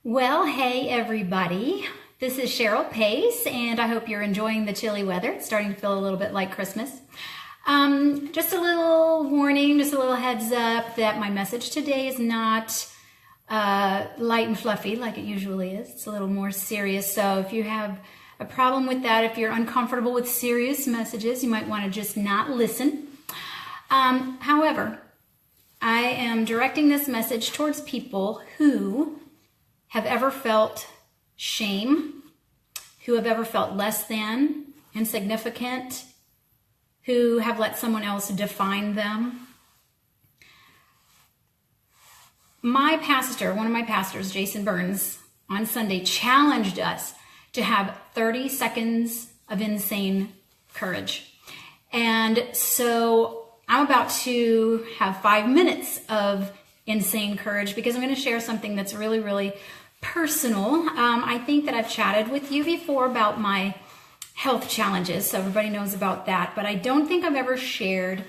Well, hey everybody. This is Cheryl Pace, and I hope you're enjoying the chilly weather. It's starting to feel a little bit like Christmas. Just a little warning, just a little heads up that my message today is not light and fluffy like it usually is. It's a little more serious. So if you have a problem with that, if you're uncomfortable with serious messages, you might want to just not listen. However, I am directing this message towards people who have ever felt shame, who have ever felt less than, insignificant, who have let someone else define them. My pastor, one of my pastors, Jason Burns, on Sunday challenged us to have 30 seconds of insane courage. And so I'm about to have 5 minutes of insane courage because I'm going to share something that's really, really personal. I think that I've chatted with you before about my health challenges, so everybody knows about that, but I don't think I've ever shared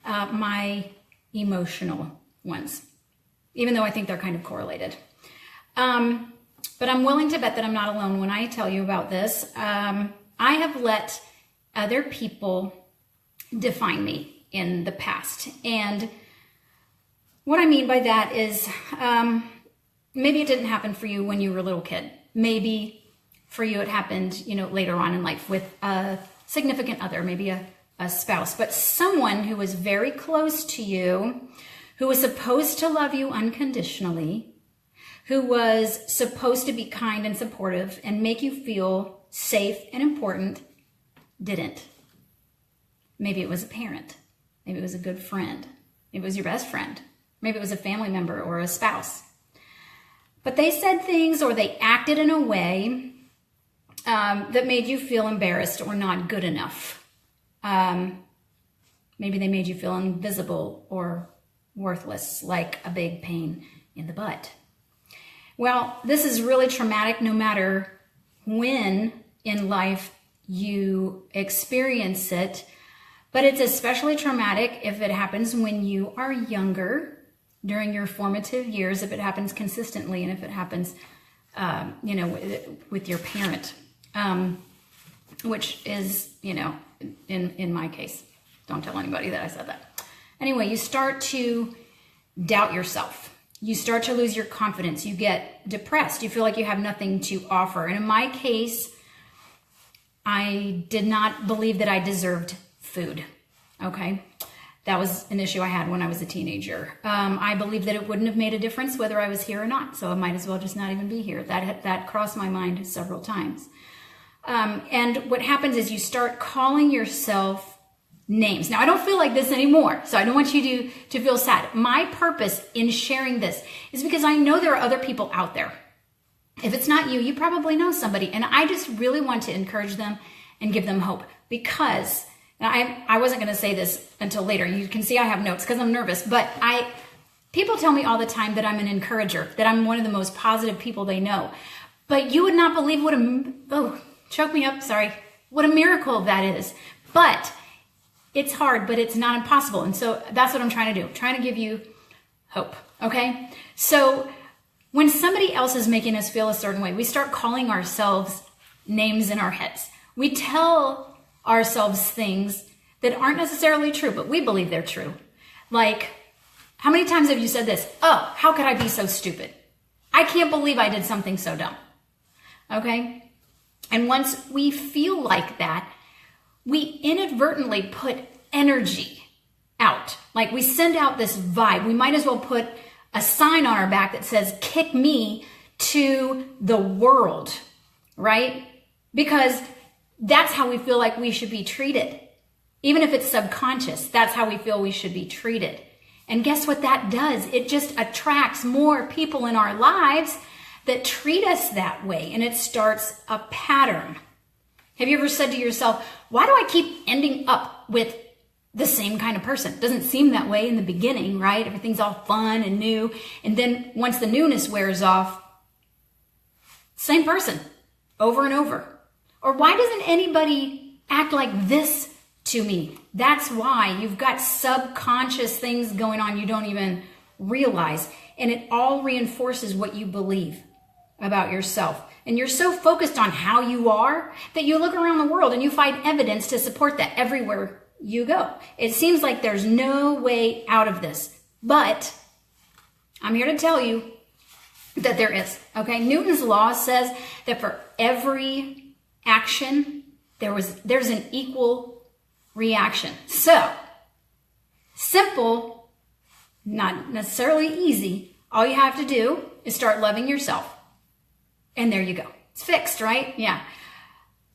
my emotional ones, even though I think they're kind of correlated. But I'm willing to bet that I'm not alone when I tell you about this. I have let other people define me in the past. And what I mean by that is maybe it didn't happen for you when you were a little kid. Maybe for you it happened, later on in life with a significant other, maybe a spouse, but someone who was very close to you, who was supposed to love you unconditionally, who was supposed to be kind and supportive and make you feel safe and important, didn't. Maybe it was a parent. Maybe it was a good friend. Maybe it was your best friend. Maybe it was a family member or a spouse. But they said things or they acted in a way that made you feel embarrassed or not good enough. Maybe they made you feel invisible or worthless, like a big pain in the butt. Well, this is really traumatic no matter when in life you experience it, but it's especially traumatic if it happens when you are younger, during your formative years, if it happens consistently, and if it happens, with your parent, which is, in my case. Don't tell anybody that I said that. Anyway, you start to doubt yourself. You start to lose your confidence. You get depressed. You feel like you have nothing to offer. And in my case, I did not believe that I deserved food. Okay. That was an issue I had when I was a teenager. I believed that it wouldn't have made a difference whether I was here or not, so I might as well just not even be here. That crossed my mind several times. And what happens is you start calling yourself names. Now, I don't feel like this anymore, so I don't want you to feel sad. My purpose in sharing this is because I know there are other people out there. If it's not you, you probably know somebody, and I just really want to encourage them and give them hope because... Now, I wasn't going to say this until later. You can see I have notes because I'm nervous, but people tell me all the time that I'm an encourager, that I'm one of the most positive people they know. But you would not believe what a miracle that is. But it's hard, but it's not impossible. And so that's what I'm trying to do. I'm trying to give you hope. Okay. So when somebody else is making us feel a certain way, we start calling ourselves names in our heads. We tell ourselves things that aren't necessarily true, but we believe they're true. Like, how many times have you said this? Oh, how could I be so stupid? I can't believe I did something so dumb. Okay? And once we feel like that, we inadvertently put energy out. Like we send out this vibe. We might as well put a sign on our back that says, kick me to the world, right? Because that's how we feel like we should be treated. Even if it's subconscious, that's how we feel we should be treated. And guess what that does? It just attracts more people in our lives that treat us that way. And it starts a pattern. Have you ever said to yourself, why do I keep ending up with the same kind of person? It doesn't seem that way in the beginning, right? Everything's all fun and new. And then once the newness wears off, same person over and over. Or why doesn't anybody act like this to me? That's why you've got subconscious things going on you don't even realize. And it all reinforces what you believe. about yourself. And you're so focused on how you are that you look around the world and you find evidence to support that everywhere you go. It seems like there's no way out of this, but I'm here to tell you that there is. Okay, Newton's law says that for every action, there's an equal reaction. So, simple, not necessarily easy. All you have to do is start loving yourself. And there you go. It's fixed, right? Yeah.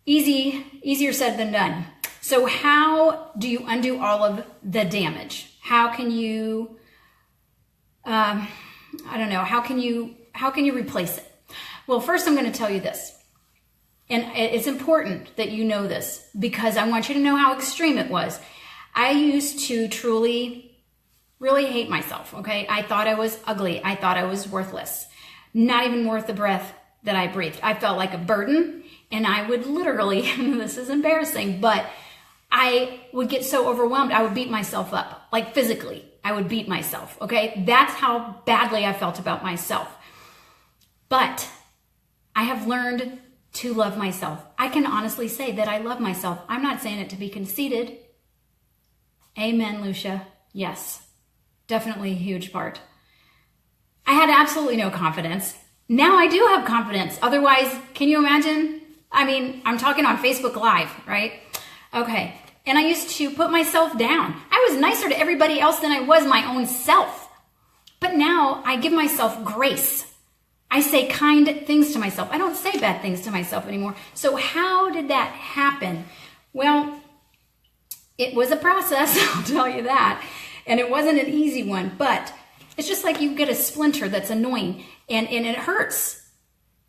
Easier said than done. So how do you undo all of the damage? How can you, how can you replace it? Well, first I'm going to tell you this. And it's important that you know this because I want you to know how extreme it was. I used to truly, really hate myself, okay? I thought I was ugly. I thought I was worthless. Not even worth the breath that I breathed. I felt like a burden, and I would literally, this is embarrassing, but I would get so overwhelmed, I would beat myself up, like physically. I would beat myself, okay? That's how badly I felt about myself. But I have learned to love myself. I can honestly say that I love myself. I'm not saying it to be conceited. Amen, Lucia. Yes, definitely a huge part. I had absolutely no confidence. Now I do have confidence. Otherwise, can you imagine? I mean, I'm talking on Facebook Live, right? Okay. And I used to put myself down. I was nicer to everybody else than I was my own self. But now I give myself grace. I say kind things to myself. I don't say bad things to myself anymore. So how did that happen? Well, it was a process, I'll tell you that. And it wasn't an easy one, but it's just like you get a splinter that's annoying and it hurts.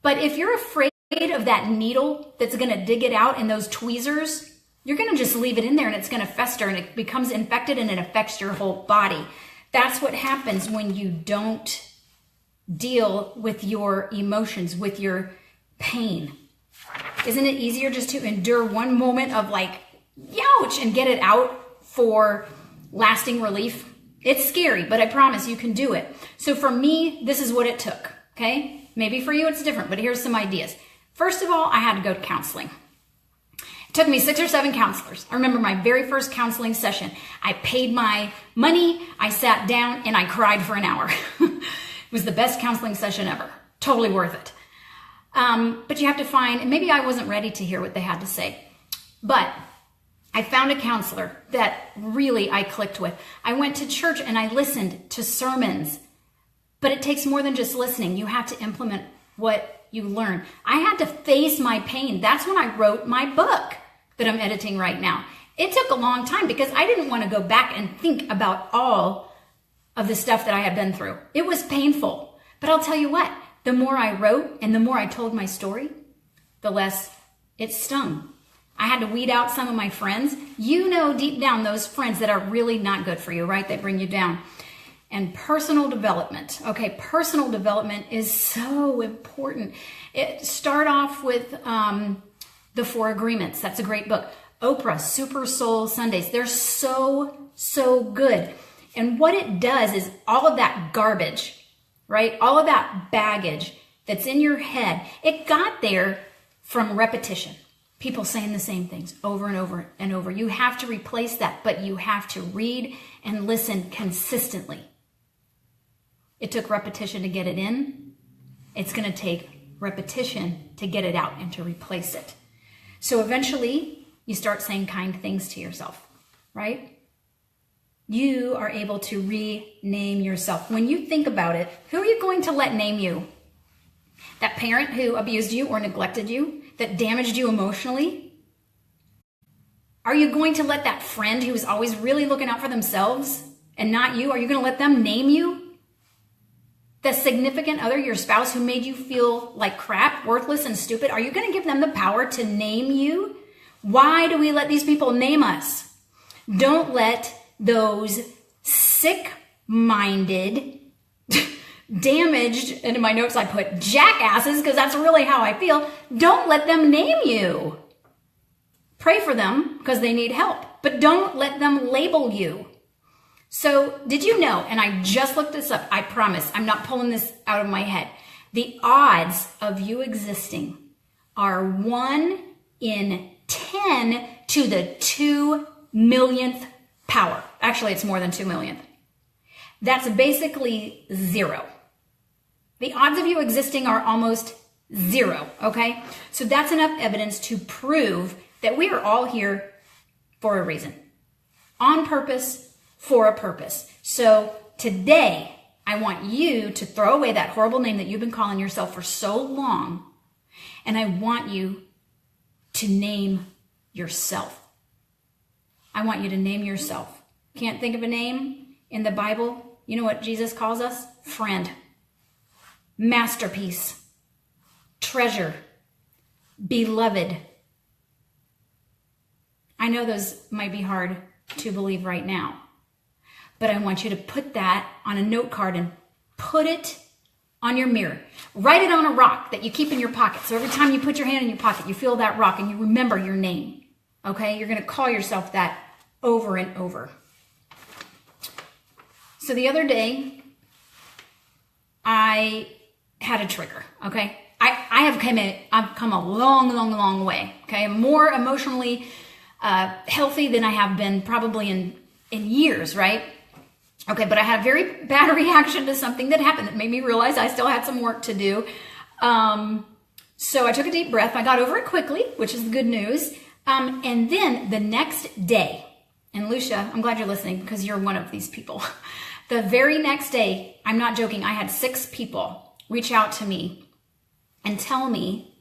But if you're afraid of that needle that's going to dig it out and those tweezers, you're going to just leave it in there and it's going to fester and it becomes infected and it affects your whole body. That's what happens when you don't deal with your emotions, with your pain. Isn't it easier just to endure one moment of like, youch, and get it out for lasting relief? It's scary, but I promise you can do it. So for me, this is what it took, okay? Maybe for you it's different, but here's some ideas. First of all, I had to go to counseling. It took me 6 or 7 counselors. I remember my very first counseling session. I paid my money, I sat down, and I cried for an hour. It was the best counseling session ever. Totally worth it. But you have to find, and maybe I wasn't ready to hear what they had to say, but I found a counselor that really I clicked with. I went to church and I listened to sermons, but it takes more than just listening. You have to implement what you learn. I had to face my pain. That's when I wrote my book that I'm editing right now. It took a long time because I didn't want to go back and think about all of the stuff that I had been through. It was painful, but I'll tell you what, the more I wrote and the more I told my story, the less it stung. I had to weed out some of my friends. You know deep down those friends that are really not good for you, right? They bring you down. And personal development. Okay, personal development is so important. Start off with The 4 Agreements. That's a great book. Oprah, Super Soul Sundays. They're so good. And what it does is all of that garbage, right? All of that baggage that's in your head, it got there from repetition. People saying the same things over and over and over. You have to replace that, but you have to read and listen consistently. It took repetition to get it in. It's going to take repetition to get it out and to replace it. So eventually, you start saying kind things to yourself, right? You are able to rename yourself. When you think about it, who are you going to let name you? That parent who abused you or neglected you? That damaged you emotionally? Are you going to let that friend who is always really looking out for themselves and not you, are you going to let them name you? The significant other, your spouse who made you feel like crap, worthless, and stupid, are you going to give them the power to name you? Why do we let these people name us? Don't let those sick-minded, damaged, and in my notes I put jackasses because that's really how I feel. Don't let them name you. Pray for them because they need help, but don't let them label you. So did you know, and I just looked this up, I promise, I'm not pulling this out of my head, The odds of you existing are 1 in 10 to the 2 millionth power. Actually, it's more than 2 millionth. That's basically 0. The odds of you existing are almost 0, okay? So that's enough evidence to prove that we are all here for a reason. On purpose, for a purpose. So today, I want you to throw away that horrible name that you've been calling yourself for so long, and I want you to name yourself. I want you to name yourself. Can't think of a name in the Bible? You know what Jesus calls us? Friend, masterpiece, treasure, beloved. I know those might be hard to believe right now, but I want you to put that on a note card and put it on your mirror. Write it on a rock that you keep in your pocket. So every time you put your hand in your pocket, you feel that rock and you remember your name. Okay? You're going to call yourself that over and over. So the other day, I had a trigger. Okay? I've come a long way. Okay? I'm more emotionally healthy than I have been probably in years, right? Okay, but I had a very bad reaction to something that happened that made me realize I still had some work to do. So I took a deep breath. I got over it quickly, which is the good news. And then the next day, and Lucia, I'm glad you're listening because you're one of these people. The very next day, I'm not joking, I had 6 people reach out to me and tell me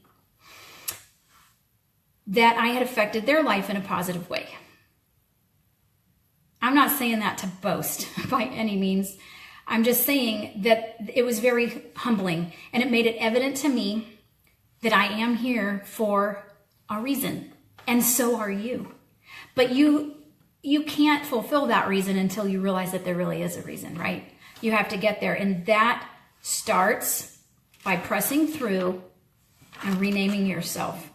that I had affected their life in a positive way. I'm not saying that to boast by any means. I'm just saying that it was very humbling, and it made it evident to me that I am here for a reason, and so are you. But you can't fulfill that reason until you realize that there really is a reason, right? You have to get there, and that starts by pressing through and renaming yourself.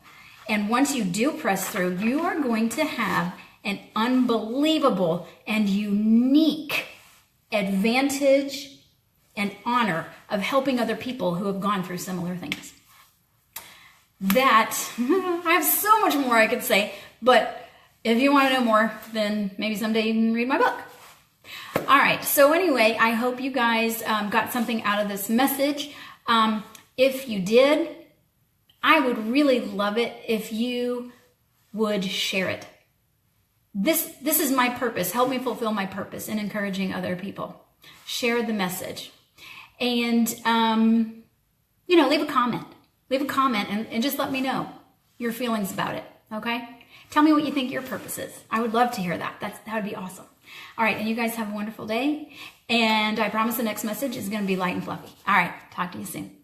And once you do press through, you are going to have an unbelievable and unique advantage and honor of helping other people who have gone through similar things. That, I have so much more I could say, but if you want to know more, then maybe someday you can read my book. All right, so anyway, I hope you guys got something out of this message. If you did, I would really love it if you would share it. This is my purpose. Help me fulfill my purpose in encouraging other people. Share the message. And, leave a comment. Leave a comment and just let me know your feelings about it, okay? Tell me what you think your purpose is. I would love to hear that. That would be awesome. All right, and you guys have a wonderful day. And I promise the next message is going to be light and fluffy. All right, talk to you soon.